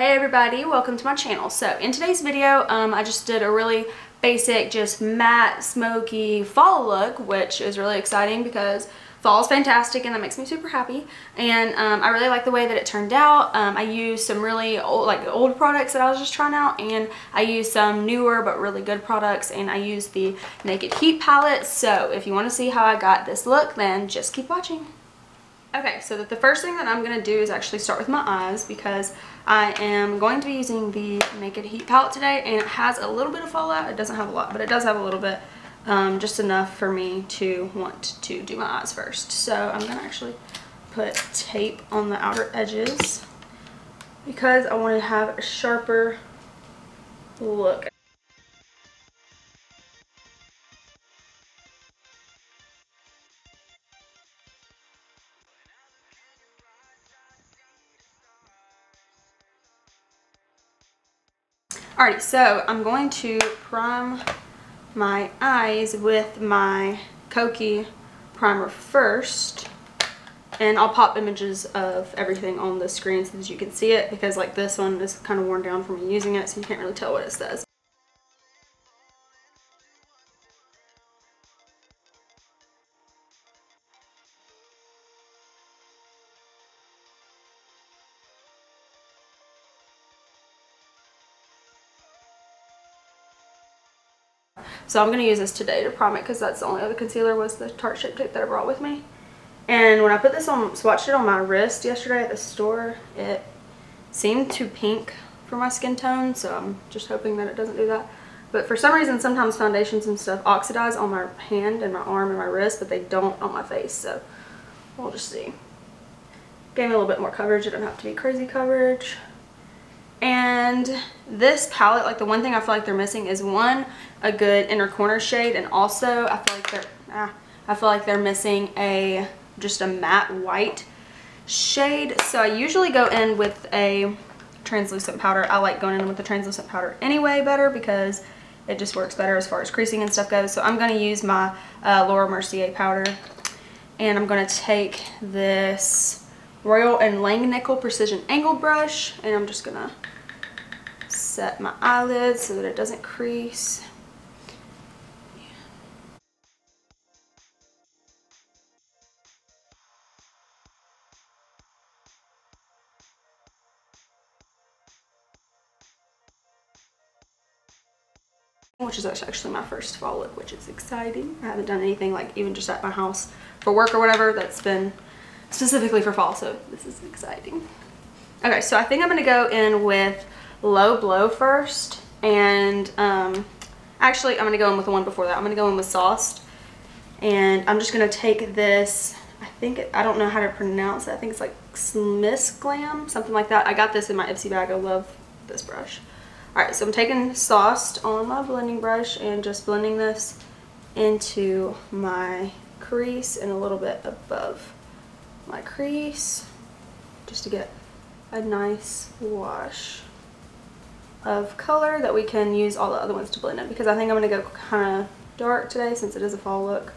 Hey everybody, welcome to my channel. So in today's video, I just did a really basic, just matte, smoky fall look, which is really exciting because fall is fantastic and that makes me super happy. And I really like the way that it turned out. I used some really old products that I was just trying out, and I used some newer but really good products, and I used the Naked Heat palette. So if you want to see how I got this look, then just keep watching. Okay, so the first thing that I'm going to do is actually start with my eyes, because I am going to be using the Naked Heat palette today, and it has a little bit of fallout. It doesn't have a lot, but it does have a little bit, just enough for me to want to do my eyes first. So I'm going to actually put tape on the outer edges because I want to have a sharper look. Alrighty, so I'm going to prime my eyes with my Kokie primer first, and I'll pop images of everything on the screen so that you can see it, because like this one is kind of worn down from me using it, so you can't really tell what it says. So I'm going to use this today to prime it, because that's the only other concealer was the Tarte Shape Tape that I brought with me. And when I put this on, swatched it on my wrist yesterday at the store, it seemed too pink for my skin tone, so I'm just hoping that it doesn't do that. But for some reason, sometimes foundations and stuff oxidize on my hand and my arm and my wrist, but they don't on my face, so we'll just see. Gave me a little bit more coverage. It doesn't have to be crazy coverage. And this palette, like the one thing I feel like they're missing is a good inner corner shade, and also I feel like they're missing just a matte white shade. So I usually go in with a translucent powder. I like going in with the translucent powder anyway better, because it just works better as far as creasing and stuff goes. So I'm going to use my Laura Mercier powder, and I'm going to take this Royal and Langnickel Precision Angled brush, and I'm just going to set my eyelids so that it doesn't crease. Which is actually my first fall look, which is exciting. I haven't done anything like even just at my house for work or whatever that's been specifically for fall, so this is exciting. Okay, so I think I'm gonna go in with Low Blow first, and actually I'm gonna go in with the one before that. I'm gonna go in with Sauced, and I'm just gonna take this, I don't know how to pronounce it, I think it's like Smith Glam, something like that. I got this in my Ipsy bag. I love this brush. Alright, so I'm taking Sauced on my blending brush and just blending this into my crease and a little bit above my crease, just to get a nice wash of color that we can use all the other ones to blend in, because I think I'm going to go kind of dark today since it is a fall look,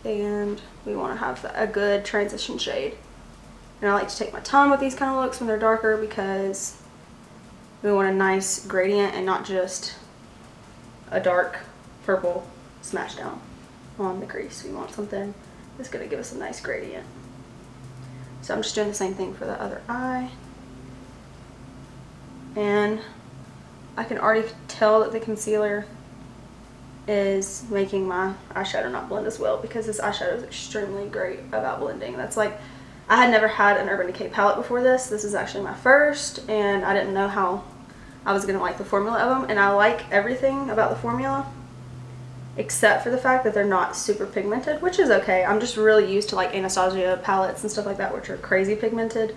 and we want to have a good transition shade. And I like to take my time with these kind of looks when they're darker, because we want a nice gradient and not just a dark purple smash down on the crease. We want something that's going to give us a nice gradient. So I'm just doing the same thing for the other eye. And I can already tell that the concealer is making my eyeshadow not blend as well, because this eyeshadow is extremely great about blending. That's like, I had never had an Urban Decay palette before this. This is actually my first, and I didn't know how I was going to like the formula of them, and I like everything about the formula except for the fact that they're not super pigmented, which is okay. I'm just really used to like Anastasia palettes and stuff like that, which are crazy pigmented.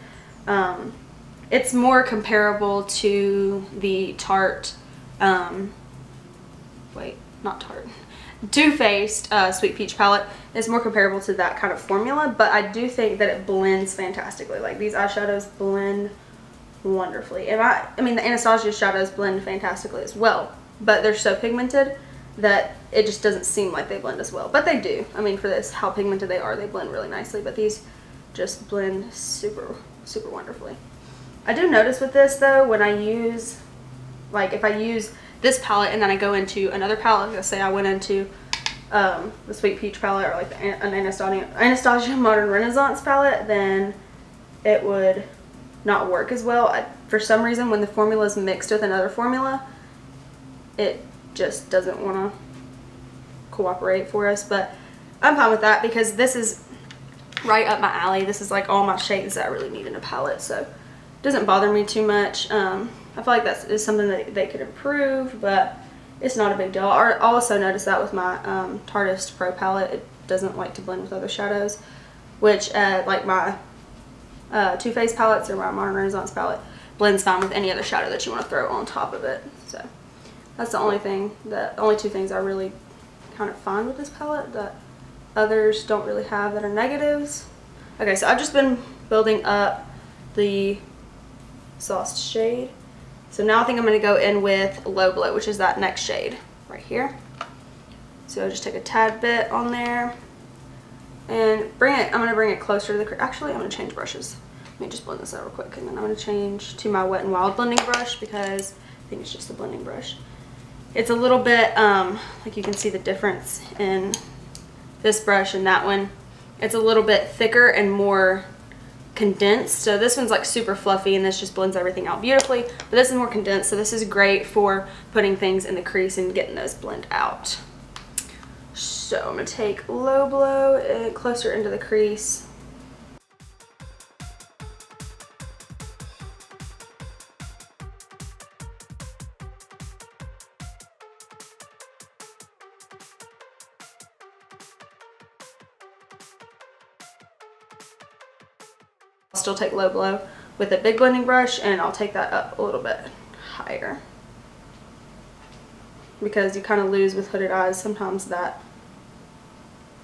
It's more comparable to the Tarte, Too Faced Sweet Peach palette. It's more comparable to that kind of formula, but I do think that it blends fantastically. Like, these eyeshadows blend wonderfully. And I mean the Anastasia shadows blend fantastically as well, but they're so pigmented that it just doesn't seem like they blend as well, but they do. I mean, for this, how pigmented they are, they blend really nicely, but these just blend super wonderfully. I do notice with this though, when I use, like if I use this palette and then I go into another palette, let's say I went into the Sweet Peach palette or like an Anastasia Modern Renaissance palette, then it would not work as well. For some reason, when the formula is mixed with another formula, it just doesn't want to cooperate for us. But I'm fine with that because this is right up my alley. This is like all my shades that I really need in a palette, so it doesn't bother me too much. I feel like that is something that they could improve, but it's not a big deal. I also noticed that with my Tarte Pro palette, it doesn't like to blend with other shadows, which like my Too Faced palettes or my Modern Renaissance palette blends fine with any other shadow that you want to throw on top of it. So that's the only two things I really kind of find with this palette that others don't really have that are negatives. Okay, so I've just been building up the sauced shade. So now I think I'm going to go in with Low Blow, which is that next shade right here. So I'll just take a tad bit on there and I'm going to bring it closer to the, actually I'm going to change brushes. Let me just blend this out real quick, and then I'm going to change to my Wet n Wild blending brush because I think it's just a blending brush. It's a little bit, like you can see the difference in this brush and that one. It's a little bit thicker and more condensed. So this one's like super fluffy and this just blends everything out beautifully, but this is more condensed, so this is great for putting things in the crease and getting those blend out. So I'm going to take Low Blow closer into the crease. I'll still take Low Blow with a big blending brush and I'll take that up a little bit higher, because you kind of lose with hooded eyes sometimes that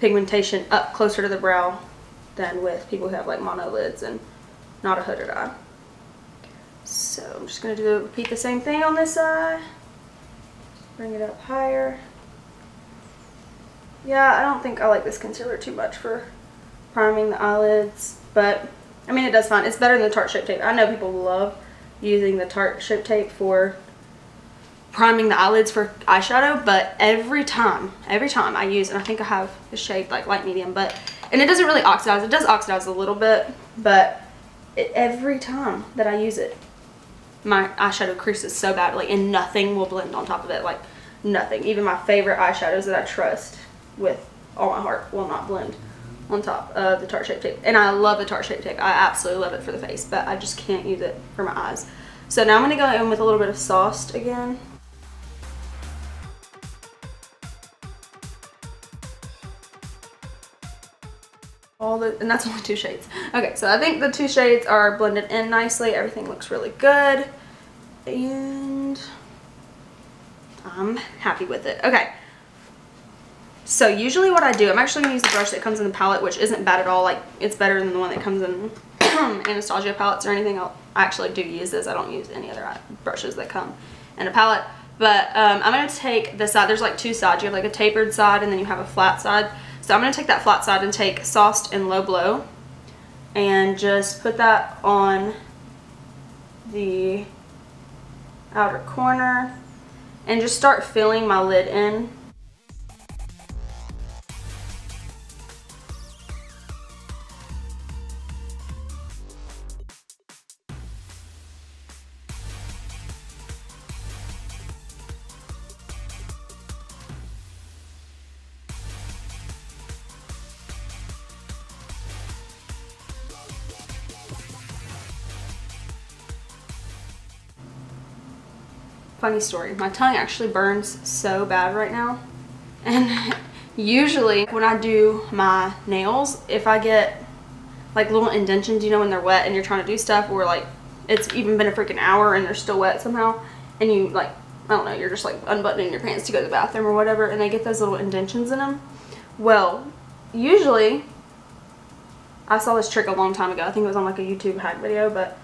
pigmentation up closer to the brow than with people who have like mono lids and not a hooded eye. So I'm just going to repeat the same thing on this eye. Bring it up higher. Yeah, I don't think I like this concealer too much for priming the eyelids, but I mean it does fine. It's better than the Tarte Shape Tape. I know people love using the Tarte Shape Tape for priming the eyelids for eyeshadow, but every time I use, and I think I have the shade like light medium, and it doesn't really oxidize. It does oxidize a little bit, but every time that I use it, my eyeshadow creases so badly and nothing will blend on top of it. Like nothing. Even my favorite eyeshadows that I trust with all my heart will not blend on top of the Tarte Shape Tape. And I love the Tarte Shape Tape. I absolutely love it for the face, but I just can't use it for my eyes. So now I'm going to go in with a little bit of Sauced again. And that's only 2 shades. Okay, so I think the 2 shades are blended in nicely. Everything looks really good. And I'm happy with it. Okay. So usually what I do, I'm actually going to use the brush that comes in the palette, which isn't bad at all. Like, it's better than the one that comes in Anastasia palettes or anything. I actually do use this. I don't use any other brushes that come in a palette. But I'm going to take the side. There's like 2 sides. You have like a tapered side and then you have a flat side. So I'm going to take that flat side and take Sauced and Low Blow and just put that on the outer corner and just start filling my lid in. Funny story, my tongue actually burns so bad right now, and usually when I do my nails, if I get like little indentions, you know, when they're wet and you're trying to do stuff, or like it's even been a freaking hour and they're still wet somehow, and you like, I don't know, you're just like unbuttoning your pants to go to the bathroom or whatever, and they get those little indentions in them. Well, usually I saw this trick a long time ago. I think it was on like a YouTube hack video, but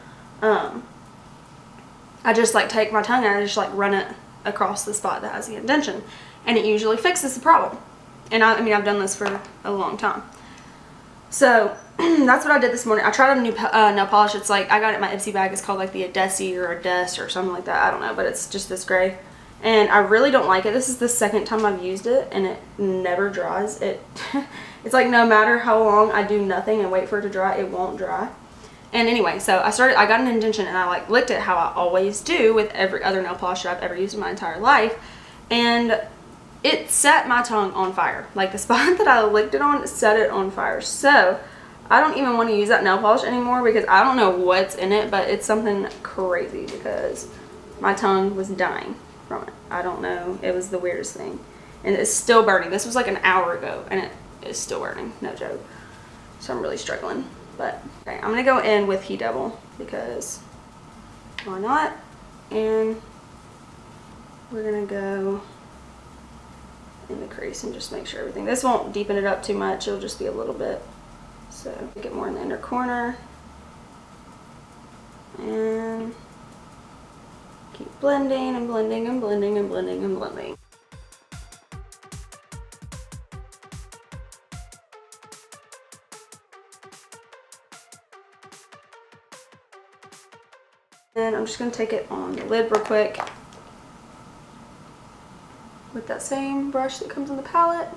I just like take my tongue and I just like run it across the spot that has the indentation, and it usually fixes the problem. And I mean, I've done this for a long time. So that's what I did this morning. I tried a new nail polish. It's like, I got it in my Ipsy bag. It's called like the Adesi or Ades or something like that. I don't know, but it's just this gray. And I really don't like it. This is the second time I've used it, and it never dries. It's like no matter how long I do nothing and wait for it to dry, it won't dry. And anyway, so I got an indentation, and I like licked it how I always do with every other nail polish that I've ever used in my entire life. And it set my tongue on fire. Like the spot that I licked it on set it on fire. So I don't even want to use that nail polish anymore because I don't know what's in it, but it's something crazy because my tongue was dying from it. I don't know. It was the weirdest thing. And it's still burning. This was like an hour ago and it is still burning. No joke. So I'm really struggling. But okay, I'm going to go in with Heat Double because why not? And we're going to go in the crease and just make sure everything. This won't deepen it up too much. It'll just be a little bit. So get more in the inner corner. And keep blending and blending and blending and blending and blending. And I'm just going to take it on the lid real quick with that same brush that comes in the palette.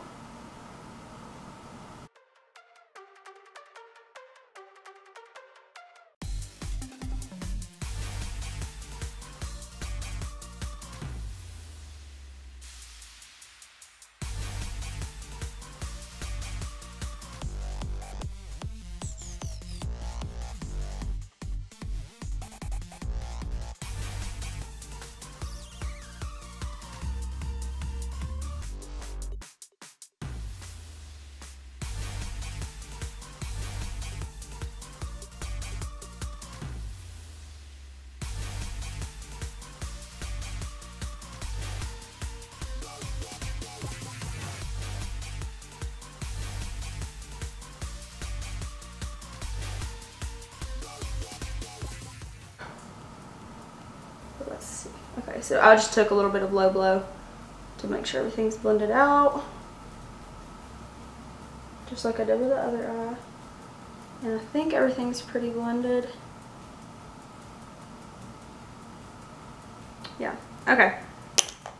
Let's see. Okay, so I just took a little bit of low blow to make sure everything's blended out. Just like I did with the other eye. And I think everything's pretty blended. Yeah, okay.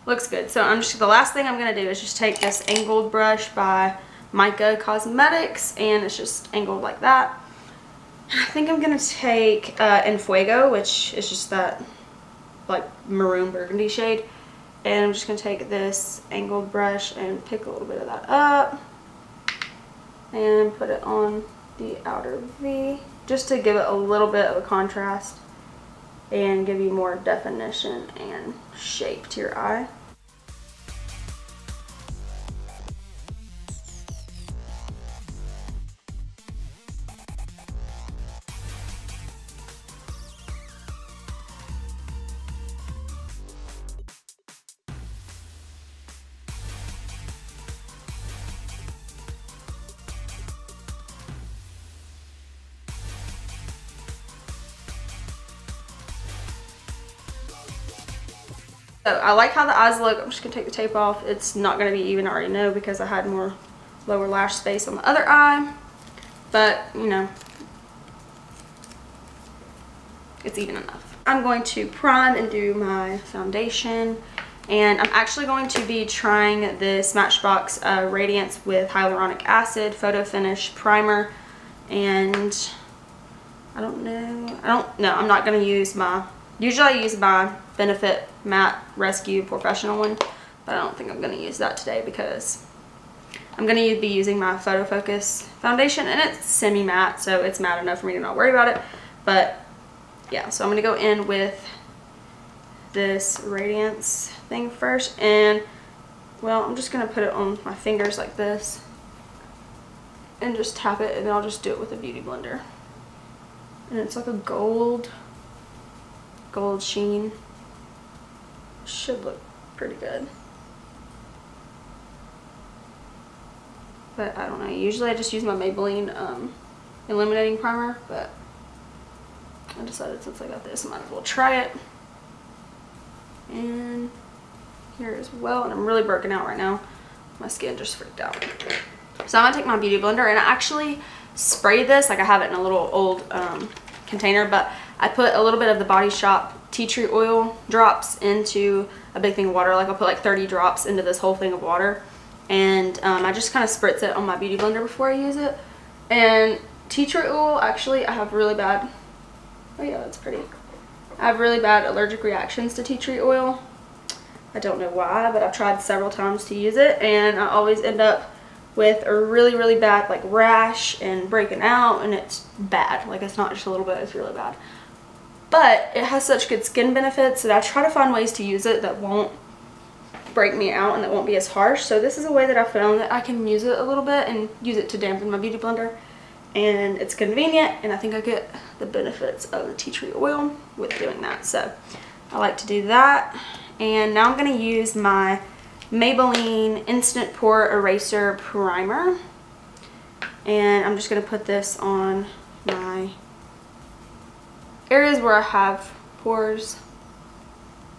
Looks good. So the last thing I'm gonna do is just take this angled brush by Hikari Cosmetics, and it's just angled like that. I think I'm gonna take En Fuego, which is just that like maroon burgundy shade, and I'm just gonna take this angled brush and pick a little bit of that up and put it on the outer V just to give it a little bit of a contrast and give you more definition and shape to your eye. So I like how the eyes look. I'm just going to take the tape off. It's not going to be even, I already know, because I had more lower lash space on the other eye. But, you know, it's even enough. I'm going to prime and do my foundation. And I'm actually going to be trying the Smashbox Radiance with Hyaluronic Acid Photo Finish Primer. And I don't know. I'm not going to use my... Usually I use my Benefit Matte Rescue Professional one, but I don't think I'm going to use that today because I'm going to be using my Photofocus foundation, and it's semi-matte, so it's matte enough for me to not worry about it. But yeah, so I'm going to go in with this Radiance thing first, and well, I'm just going to put it on my fingers like this and just tap it, and then I'll just do it with a beauty blender. And it's like a gold sheen. Should look pretty good, but I don't know. Usually I just use my Maybelline illuminating primer, but I decided since I got this I might as well try it. And here as well, and I'm really broken out right now. My skin just freaked out. So I'm gonna take my beauty blender, and I actually spray this. Like I have it in a little old container, but I put a little bit of the Body Shop tea tree oil drops into a big thing of water. Like I'll put like 30 drops into this whole thing of water, and I just kind of spritz it on my beauty blender before I use it. And tea tree oil, actually, I have really bad, oh yeah, that's pretty. I have really bad allergic reactions to tea tree oil. I don't know why, but I've tried several times to use it, and I always end up with a really bad like rash and breaking out, and it's bad. Like it's not just a little bit, it's really bad. But it has such good skin benefits that I try to find ways to use it that won't break me out and that won't be as harsh. So this is a way that I found that I can use it a little bit and use it to dampen my beauty blender, and it's convenient, and I think I get the benefits of the tea tree oil with doing that. So I like to do that. And now I'm going to use my Maybelline Instant Pore Eraser Primer, and I'm just going to put this on my areas where I have pores.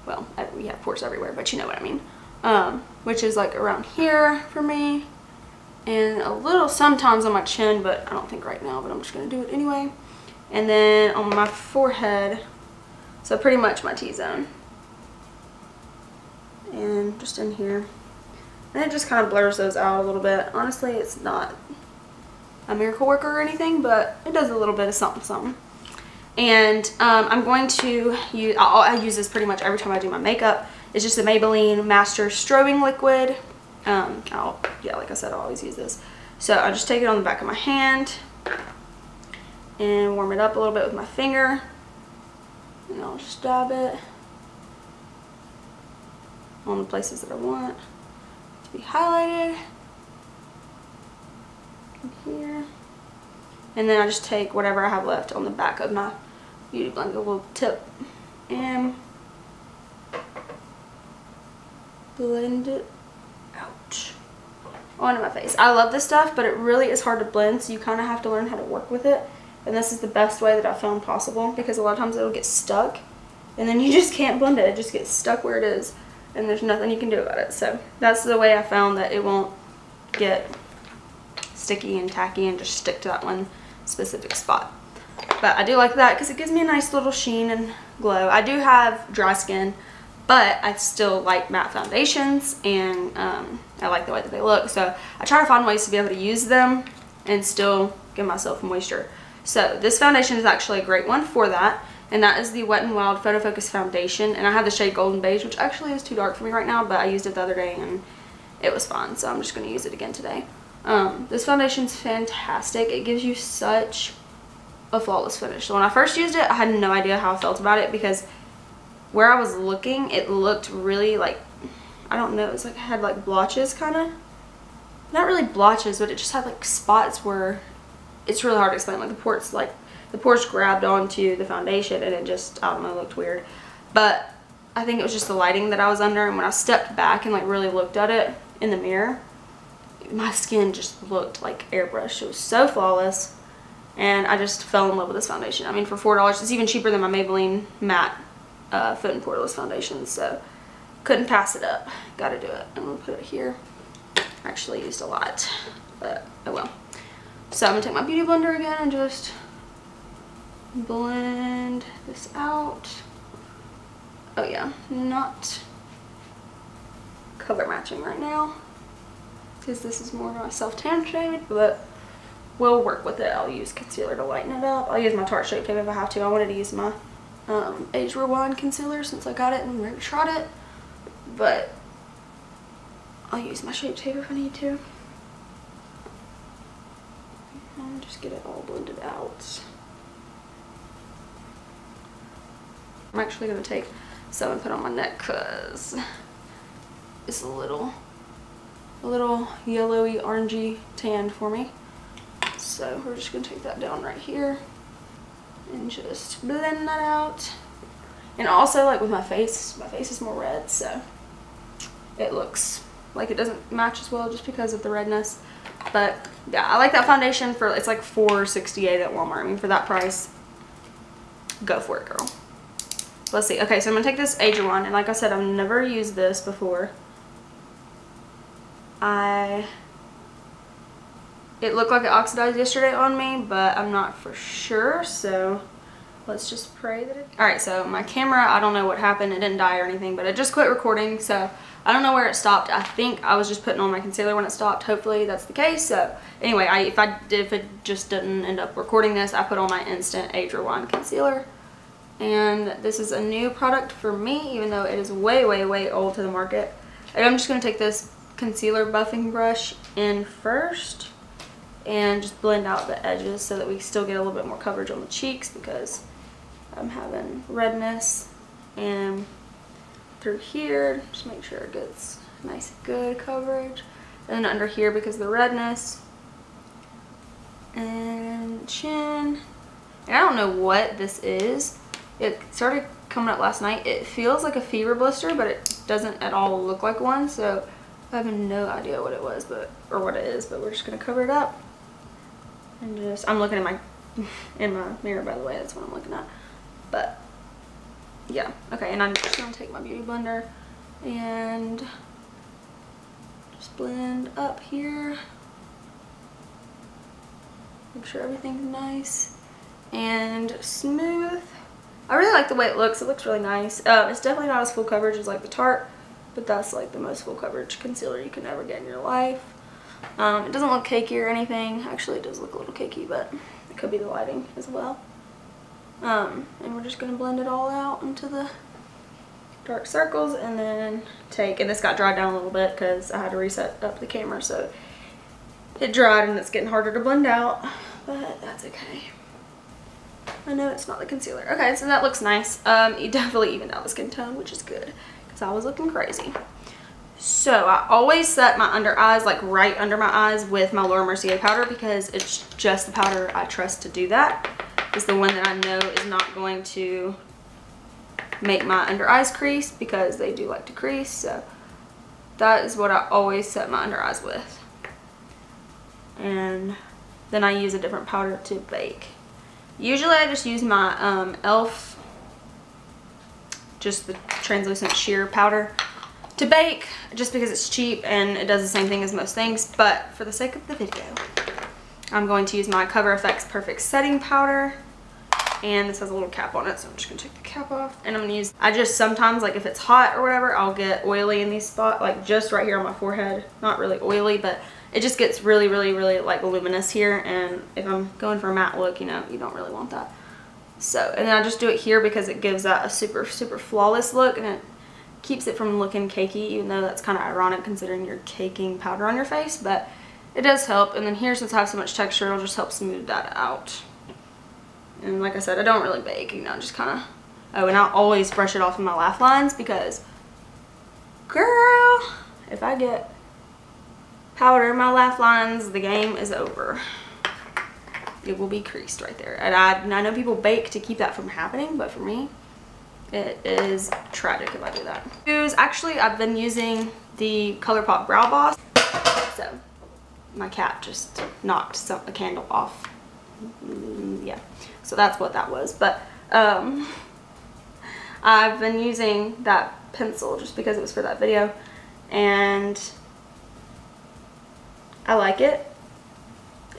Well, we have pores everywhere, but you know what I mean. Which is like around here for me, and a little sometimes on my chin, but I don't think right now, but I'm just going to do it anyway. And then on my forehead, so pretty much my T-zone. And just in here. And it just kind of blurs those out a little bit. Honestly, it's not a miracle worker or anything, but it does a little bit of something. And I'm going to use, I use this pretty much every time I do my makeup. It's just the Maybelline Master Strobing Liquid. Yeah, like I said, I always use this. So I just take it on the back of my hand and warm it up a little bit with my finger. And I'll just dab it on the places that I want to be highlighted. Here. And then I just take whatever I have left on the back of my beauty blender, a little tip, and blend it out onto my face. I love this stuff, but it really is hard to blend, so you kind of have to learn how to work with it. And this is the best way that I found possible, because a lot of times it'll get stuck, and then you just can't blend it. It just gets stuck where it is, and there's nothing you can do about it. So that's the way I found that it won't get sticky and tacky and just stick to that one specific spot. But I do like that because it gives me a nice little sheen and glow. I do have dry skin, but I still like matte foundations, and I like the way that they look. So I try to find ways to be able to use them and still give myself moisture. So this foundation is actually a great one for that, and that is the Wet n Wild Photofocus foundation. And I have the shade Golden Beige, which actually is too dark for me right now, but I used it the other day and it was fine, so I'm just going to use it again today. This foundation's fantastic. It gives you such a flawless finish. So when I first used it, I had no idea how I felt about it, because where I was looking, it looked really like, I don't know, it was like it had like blotches, kind of. Not really blotches, but it just had like spots where it's really hard to explain. Like the pores grabbed onto the foundation, and it just, I don't know, looked weird. But I think it was just the lighting that I was under, and when I stepped back and like really looked at it in the mirror, my skin just looked like airbrushed. It was so flawless, and I just fell in love with this foundation. I mean, for $4, it's even cheaper than my Maybelline matte foot and poreless foundation, so couldn't pass it up. Gotta do it. I'm gonna put it here. I actually used a lot, but oh well. So I'm gonna take my beauty blender again and just blend this out. Oh yeah, not color matching right now, because this is more of my self-tan shade, but we'll work with it. I'll use concealer to lighten it up. I'll use my Tarte Shape Tape if I have to. I wanted to use my Age Rewind concealer since I got it and already tried it, but I'll use my Shape Tape if I need to. And just get it all blended out. I'm actually going to take some and put on my neck because it's a little yellowy, orangey tan for me. So we're just going to take that down right here and just blend that out. And also, like with my face is more red, so it looks like it doesn't match as well just because of the redness. But yeah, I like that foundation. For it's like $4.68 at Walmart. I mean, for that price, go for it, girl. Let's see. Okay, so I'm gonna take this Age one, and like I said, I've never used this before. I it looked like it oxidized yesterday on me, but I'm not for sure, so let's just pray that it... Alright, so my camera, I don't know what happened. It didn't die or anything, but it just quit recording, so I don't know where it stopped. I think I was just putting on my concealer when it stopped. Hopefully that's the case. So anyway, if it just didn't end up recording this, I put on my Instant Age Rewind concealer. And this is a new product for me, even though it is way, way, way old to the market. And I'm just going to take this concealer buffing brush in first and just blend out the edges so that we still get a little bit more coverage on the cheeks, because I'm having redness. And through here, just make sure it gets nice good coverage. And then under here because of the redness. And chin. And I don't know what this is. It started coming up last night. It feels like a fever blister, but it doesn't at all look like one. So I have no idea what it was, or what it is, but we're just gonna cover it up. And just, I'm looking at in my mirror, by the way, that's what I'm looking at. But yeah, okay, and I'm just gonna take my beauty blender and just blend up here. Make sure everything's nice and smooth. I really like the way it looks. It looks really nice. It's definitely not as full coverage as like the Tarte, but that's like the most full coverage concealer you can ever get in your life. It doesn't look cakey or anything. Actually, it does look a little cakey, but it could be the lighting as well. And we're just going to blend it all out into the dark circles, and then and this got dried down a little bit because I had to reset up the camera, so it dried and it's getting harder to blend out, but that's okay. I know it's not the concealer. Okay, so that looks nice. It definitely evened out the skin tone, which is good because I was looking crazy. So I always set my under eyes, like right under my eyes, with my Laura Mercier powder, because it's just the powder I trust to do that. It's the one that I know is not going to make my under eyes crease, because they do like to crease. So that is what I always set my under eyes with. And then I use a different powder to bake. Usually I just use my e.l.f. just the translucent sheer powder to bake, just because it's cheap and it does the same thing as most things. But for the sake of the video, I'm going to use my Cover FX Perfect Setting Powder. And this has a little cap on it, so I'm just going to take the cap off. And I'm going to use, I just sometimes, like if it's hot or whatever, I'll get oily in these spots, like just right here on my forehead. Not really oily, but it just gets really, really, really like luminous here. And if I'm going for a matte look, you know, you don't really want that. So, and then I just do it here because it gives that a super, super flawless look, and it keeps it from looking cakey, even though that's kind of ironic considering you're caking powder on your face, but it does help. And then here, since I have so much texture, it'll just help smooth that out. And like I said, I don't really bake, you know, just kind of, oh, and I'll always brush it off in my laugh lines, because, girl, if I get powder in my laugh lines, the game is over. It will be creased right there. And I know people bake to keep that from happening, but for me, it is tragic if I do that. Actually, I've been using the Colourpop Brow Boss. So, my cat just knocked a candle off. Yeah, so that's what that was. But I've been using that pencil just because it was for that video, and I like it.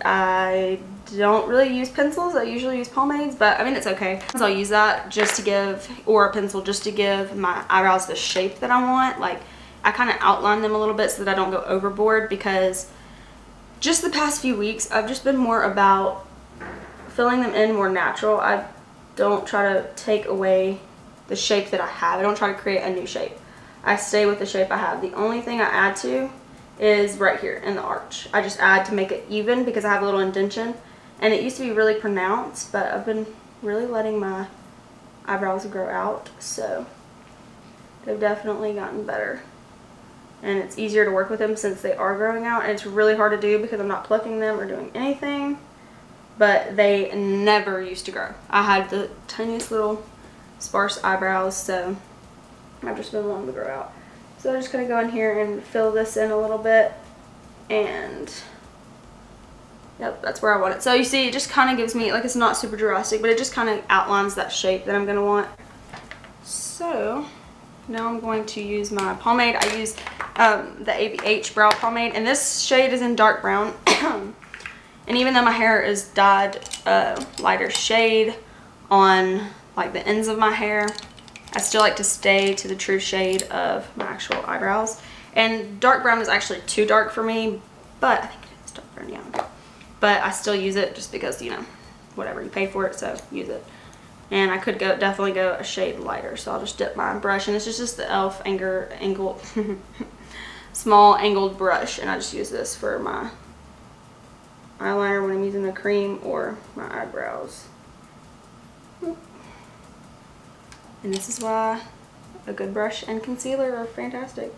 I don't really use pencils. I usually use pomades, but I mean, it's okay. So I'll use that just to give, or a pencil just to give my eyebrows the shape that I want. Like, I kind of outline them a little bit so that I don't go overboard, because just the past few weeks I've just been more about filling them in more natural. I don't try to take away the shape that I have. I don't try to create a new shape. I stay with the shape I have. The only thing I add to is right here in the arch. I just add to make it even, because I have a little indentation, and it used to be really pronounced, but I've been really letting my eyebrows grow out, so they've definitely gotten better, and it's easier to work with them since they are growing out. And it's really hard to do because I'm not plucking them or doing anything, but they never used to grow. I had the tiniest little sparse eyebrows, so I've just been wanting to grow out. So I'm just going to go in here and fill this in a little bit, and yep, that's where I want it. So you see, it just kind of gives me, like, it's not super drastic, but it just kind of outlines that shape that I'm going to want. So now I'm going to use my pomade. I use the ABH Brow Pomade, and this shade is in dark brown. And even though my hair is dyed a lighter shade on like the ends of my hair, I still like to stay to the true shade of my actual eyebrows. And dark brown is actually too dark for me, but I think it is dark brown, yeah. But I still use it just because, you know, whatever, you pay for it, so use it. And I could definitely go a shade lighter, so I'll just dip my brush, and this is just the e.l.f. angled small angled brush, and I just use this for my eyeliner when I'm using the cream or my eyebrows. And this is why a good brush and concealer are fantastic,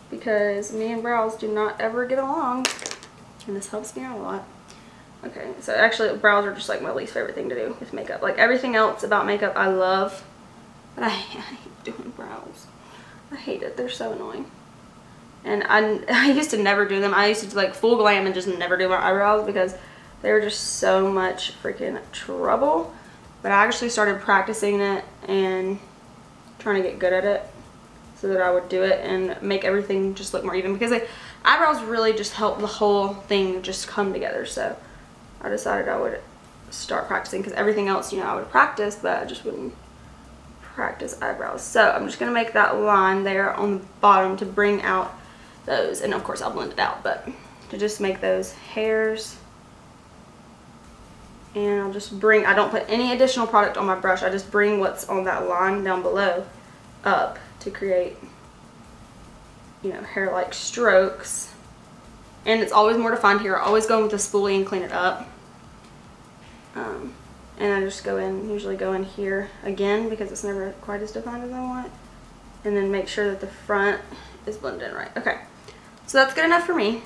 because me and brows do not ever get along, and this helps me out a lot. Okay, so actually brows are just like my least favorite thing to do with makeup. Like everything else about makeup I love, but I hate doing brows. I hate it. They're so annoying. And I used to never do them. I used to do like full glam and just never do my eyebrows because they were just so much freaking trouble. But I actually started practicing it and trying to get good at it so that I would do it and make everything just look more even, because eyebrows really just help the whole thing just come together. So I decided I would start practicing, because everything else, you know, I would practice, but I just wouldn't practice eyebrows. So I'm just going to make that line there on the bottom to bring out those, and of course I'll blend it out, but to just make those hairs. And I'll just bring, I don't put any additional product on my brush, I just bring what's on that line down below up to create, you know, hair-like strokes. And it's always more defined here. I always go in with a spoolie and clean it up. And I just usually go in here again because it's never quite as defined as I want. And then make sure that the front is blended in right. Okay, so that's good enough for me.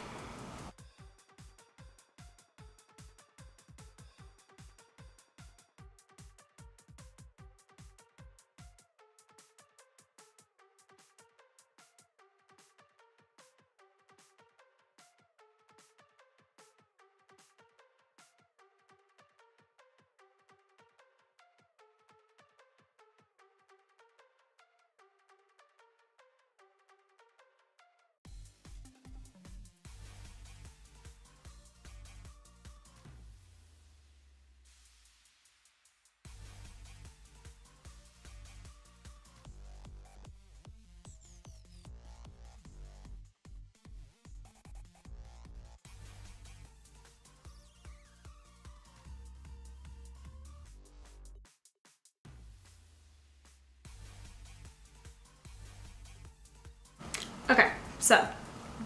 Okay, so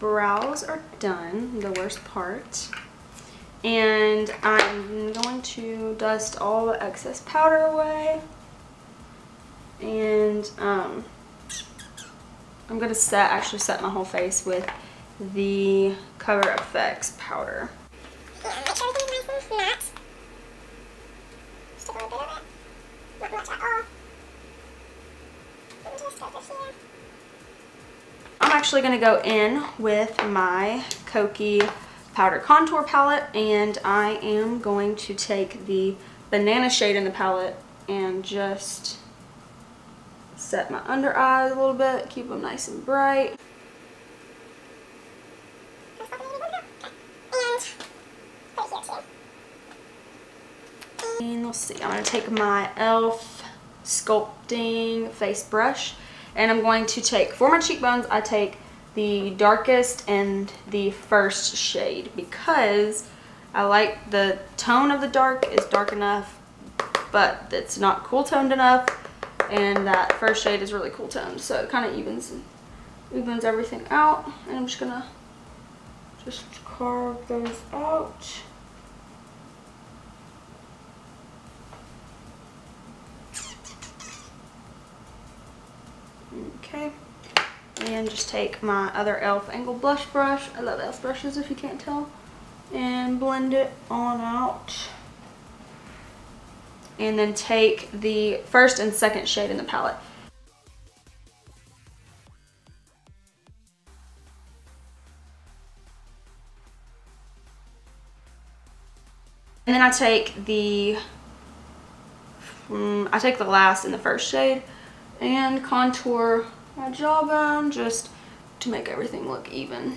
brows are done, the worst part. And I'm going to dust all the excess powder away. And I'm going to actually set my whole face with the Cover FX powder. Yeah, make sure everything's nice and matte. Just a little bit of it. Not much at all. And just over here. I'm actually going to go in with my Kokie powder contour palette, and I am going to take the banana shade in the palette and just set my under eyes a little bit, keep them nice and bright. And let's see, I'm going to take my e.l.f. sculpting face brush, and I'm going to take, for my cheekbones, I take the darkest and the first shade, because I like the tone of the dark is dark enough, but it's not cool toned enough, and that first shade is really cool toned, so it kind of evens everything out. And I'm just going to carve those out. Okay, and just take my other e.l.f. angled blush brush. I love e.l.f. brushes if you can't tell. And blend it on out. And then take the first and second shade in the palette. And then I take the last and the first shade and contour my jawbone just to make everything look even.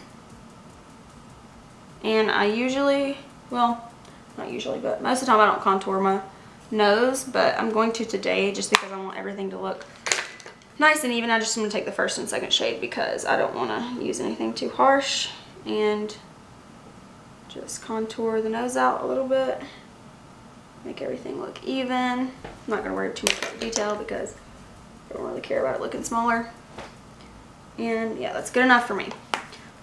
And I usually Well, not usually, but most of the time I don't contour my nose, but I'm going to today just because I want everything to look nice and even. I just want to take the first and second shade because I don't want to use anything too harsh, and just contour the nose out a little bit, make everything look even. I'm not going to worry too much about the detail because I don't really care about it looking smaller. And yeah, that's good enough for me.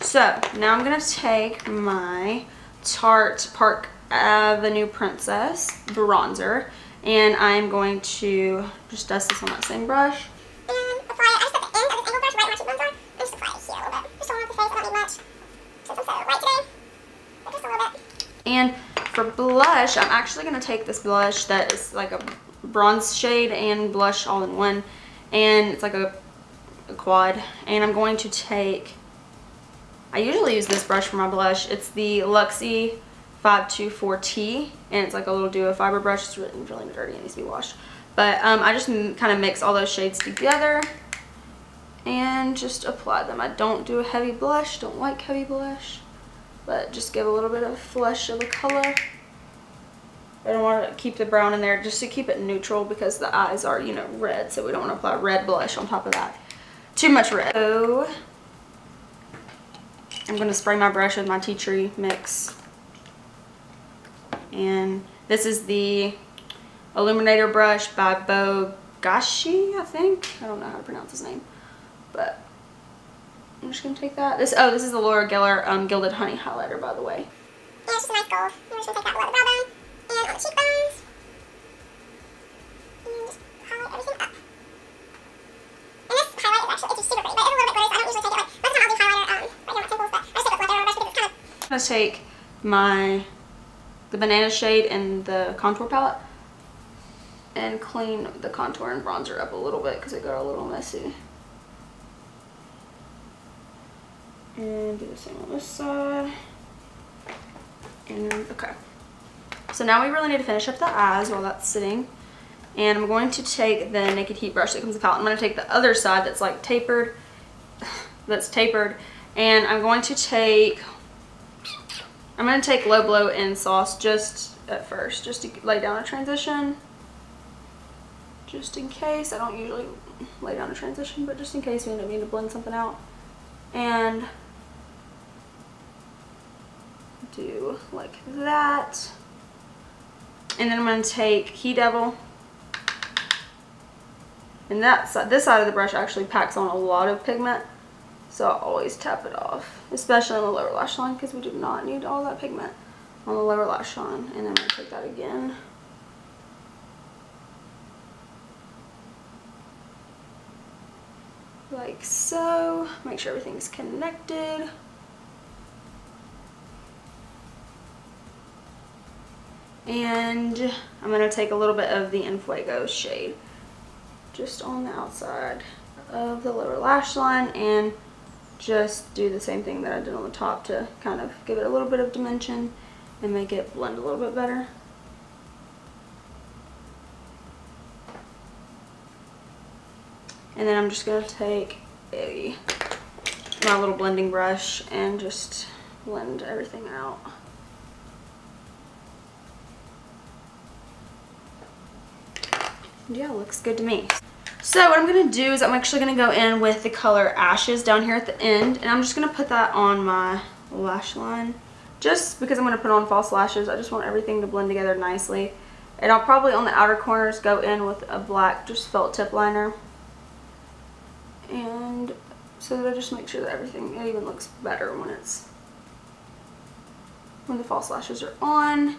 So now I'm going to take my Tarte Park Avenue Princess bronzer, and I'm going to just dust this on that same brush. And apply it. I just put the end of this angled brush right where my cheekbones are. And just apply it here a little bit. Just all over the face. I don't need much. Since I'm so white today. But just a little bit. And for blush, I'm actually going to take this blush that is like a bronze shade and blush all in one. And it's like a quad. And I'm going to take, I usually use this brush for my blush. It's the Luxie 524T. And it's like a little duo fiber brush. It's really, really dirty. It needs to be washed. But I just kind of mix all those shades together and just apply them. I don't do a heavy blush. Don't like heavy blush. But just give a little bit of flush of the color. I don't want to keep the brown in there just to keep it neutral because the eyes are, you know, red. So we don't want to apply red blush on top of that. Too much red. So I'm going to spray my brush with my tea tree mix. And this is the Illuminator brush by Bogashi, I think. I don't know how to pronounce his name. But I'm just going to take that. This is the Laura Geller Gilded Honey highlighter, by the way. yeah, it's just a nice gold. I'm just going to take that below the brow bone and on the cheekbones. And just highlight everything up. And this highlight is actually, it's super pretty, but it's a little bit glittery, so I don't usually take it like, most of the time I'll do highlighter right here on my temples, but I just take a flat brush because it's kind of... I'm going to take the banana shade in the contour palette and clean the contour and bronzer up a little bit because it got a little messy. And do the same on this side. And okay. So now we really need to finish up the eyes while that's sitting. And I'm going to take the Naked Heat brush that comes with the palette. I'm going to take the other side that's like tapered. And I'm going to take Low Blow in Sauce just at first, just to lay down a transition. Just in case. I don't usually lay down a transition, but just in case we end up needing to blend something out. And do like that. And then I'm going to take He Devil. And this side of the brush actually packs on a lot of pigment. So I always tap it off. Especially on the lower lash line because we do not need all that pigment on the lower lash line. And then I'm going to take that again. Like so. Make sure everything's connected. And I'm going to take a little bit of the Enfuego shade just on the outside of the lower lash line and just do the same thing that I did on the top to kind of give it a little bit of dimension and make it blend a little bit better. And then I'm just going to take my little blending brush and just blend everything out. Yeah, looks good to me. So what I'm going to do is I'm actually going to go in with the color Ashes down here at the end. And I'm just going to put that on my lash line. Just because I'm going to put on false lashes, I just want everything to blend together nicely. And I'll probably on the outer corners go in with a black just felt tip liner. And so that I just make sure that everything it even looks better when the false lashes are on.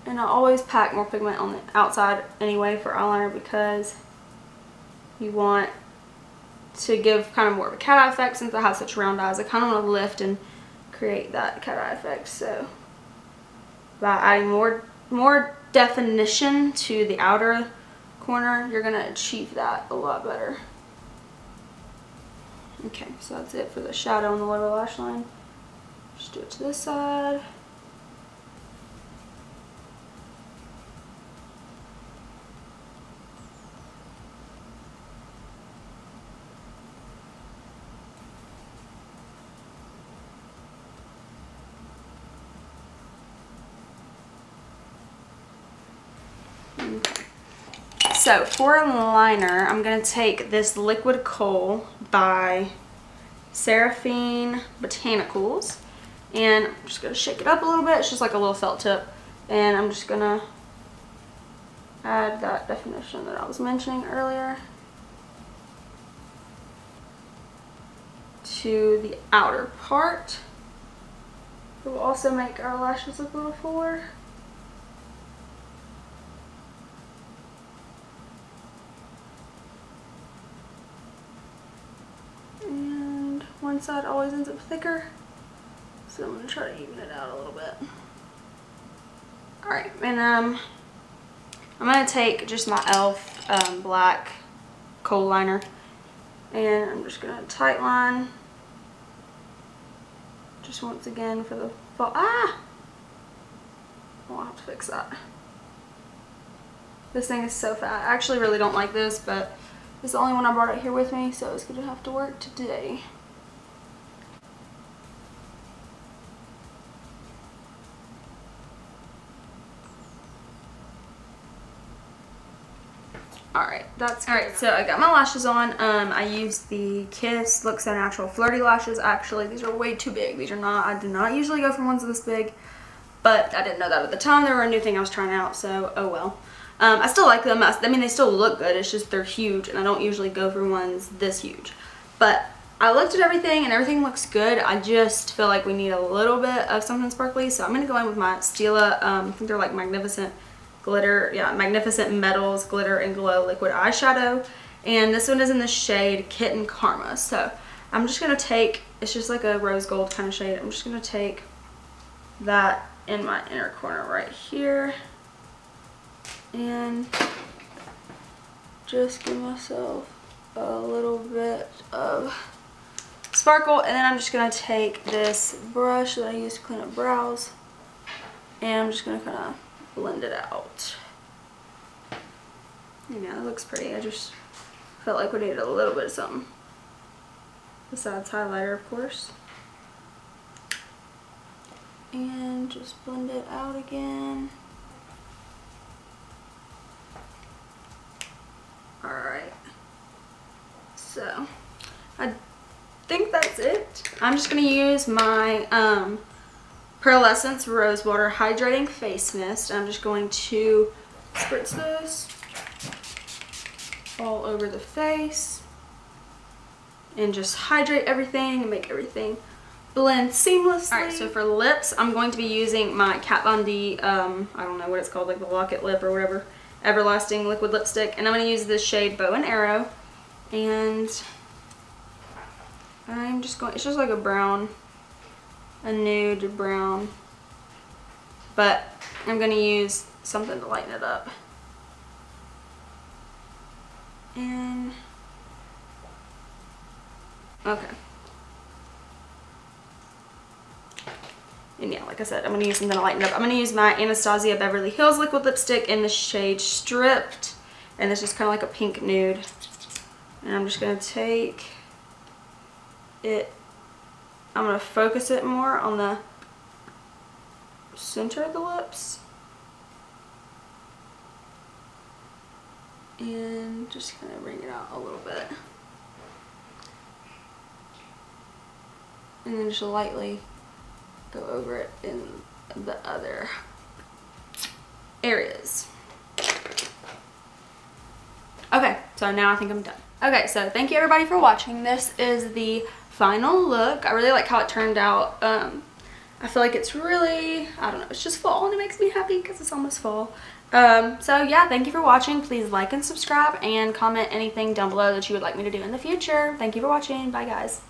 And I always pack more pigment on the outside anyway for eyeliner because you want to give kind of more of a cat eye effect. Since I have such round eyes, I kind of want to lift and create that cat eye effect. So by adding more definition to the outer corner, you're going to achieve that a lot better. Okay, so that's it for the shadow on the lower lash line. Just do it to this side. so for a liner, I'm going to take this Liquid Kohl by Seraphine Botanicals. And I'm just going to shake it up a little bit. It's just like a little felt tip. And I'm just going to add that definition that I was mentioning earlier to the outer part. It will also make our lashes look a little fuller. And one side always ends up thicker, so I'm going to try to even it out a little bit. Alright, and I'm going to take just my e.l.f. black kohl liner, and I'm just going to tight line just once again for the fall. I'll have to fix that. This thing is so fat. I actually really don't like this, but it's the only one I brought out here with me, so it's going to have to work today. Alright, that's good. Alright, so I got my lashes on. I used the Kiss Look So Natural Flirty Lashes. Actually, these are way too big. These are not, I do not usually go for ones this big, but I didn't know that at the time. They were a new thing I was trying out, so oh well. I still like them. I mean, they still look good. It's just they're huge, and I don't usually go for ones this huge. But I looked at everything, and everything looks good. I just feel like we need a little bit of something sparkly, so I'm going to go in with my Stila, I think they're like Magnificent Glitter, yeah, Magnificent Metals Glitter and Glow Liquid Eyeshadow. And this one is in the shade Kitten Karma. So I'm just going to take, it's just like a rose gold kind of shade. I'm just going to take that in my inner corner right here. And just give myself a little bit of sparkle. And then I'm just going to take this brush that I use to clean up brows. And I'm just going to kind of blend it out. Yeah, it looks pretty. I just felt like we needed a little bit of something besides highlighter, of course. And just blend it out again. Alright, so I think that's it. I'm just going to use my Pearlescence Rose Water Hydrating Face Mist. I'm just going to spritz this all over the face and just hydrate everything and make everything blend seamlessly. Alright, so for lips, I'm going to be using my Kat Von D, I don't know what it's called, like the Locket Lip or whatever, Everlasting Liquid Lipstick. And I'm going to use this shade Bow and Arrow. And I'm just going, it's just like a brown, a nude brown. But I'm going to use something to lighten it up. And, okay. And yeah, like I said, I'm going to use something to lighten up. I'm going to use my Anastasia Beverly Hills Liquid Lipstick in the shade Stripped. And this is kind of like a pink nude. And I'm just going to take it, I'm going to focus it more on the center of the lips. And just kind of bring it out a little bit. And then just lightly go over it in the other areas. Okay, so now I think I'm done. Okay, so thank you everybody for watching. This is the final look. I really like how it turned out. I feel like it's really, I don't know, it's just fall and it makes me happy because it's almost fall. So yeah, thank you for watching. Please like and subscribe and comment anything down below that you would like me to do in the future. Thank you for watching. Bye guys.